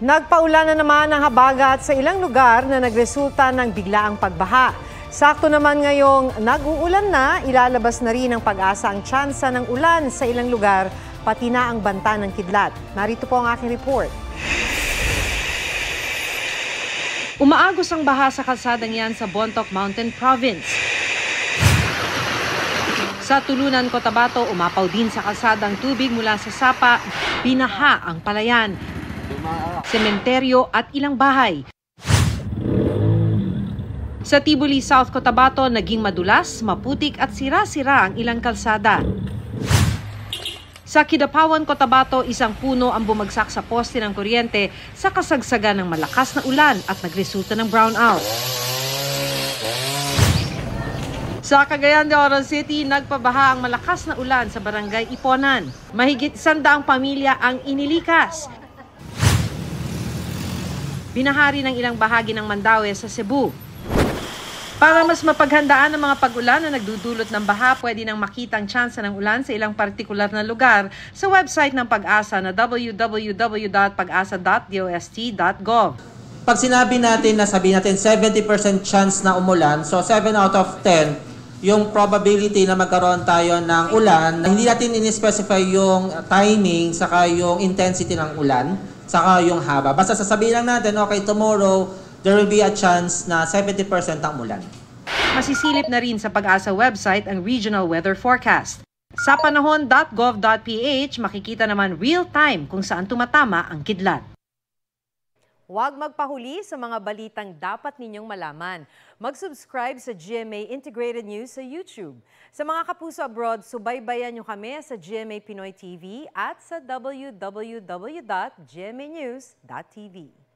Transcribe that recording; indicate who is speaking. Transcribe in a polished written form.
Speaker 1: Nagpaulan na naman ang habagat sa ilang lugar na nagresulta ng biglaang pagbaha. Sakto naman ngayong nag-uulan na, ilalabas na rin ng Pag-asa ang tsansa ng ulan sa ilang lugar, pati na ang banta ng kidlat. Narito po ang aking report. Umaagos ang baha sa kalsadang yan sa Bontoc Mountain Province. Sa Tulunan, Cotabato, umapaw din sa kalsadang tubig mula sa Sapa, binaha ang palayan, sementeryo at ilang bahay. Sa Tibuli, South Cotabato, naging madulas, maputik at sira-sira ang ilang kalsada. Sa Kidapawan, Cotabato, isang puno ang bumagsak sa poste ng kuryente sa kasagsagan ng malakas na ulan at nagresulta ng brownout. Sa Cagayan de Oro City, nagpabaha ang malakas na ulan sa barangay Iponan. Mahigit 100 pamilya ang inilikas. Binahari ng ilang bahagi ng Mandaue sa Cebu. Para mas mapaghandaan ang mga pag-ulan na nagdudulot ng baha, pwede nang makita ang tsansa ng ulan sa ilang partikular na lugar sa website ng Pag-asa na www.pagasa.dost.gov.
Speaker 2: Pag sinabi natin na sabihin natin 70% chance na umulan, so 7 out of 10, yung probability na magkaroon tayo ng ulan, hindi natin in-specify yung timing, saka yung intensity ng ulan, saka yung haba. Basta sasabihin lang natin, okay, tomorrow, there will be a chance na 70% ang ulan.
Speaker 1: Masisilip na rin sa Pag-asa website ang regional weather forecast. Sa panahon.gov.ph, makikita naman real-time kung saan tumatama ang kidlat. Huwag magpahuli sa mga balitang dapat ninyong malaman. Mag-subscribe sa GMA Integrated News sa YouTube. Sa mga kapuso abroad, subaybayan nyo kami sa GMA Pinoy TV at sa www.gmanews.tv.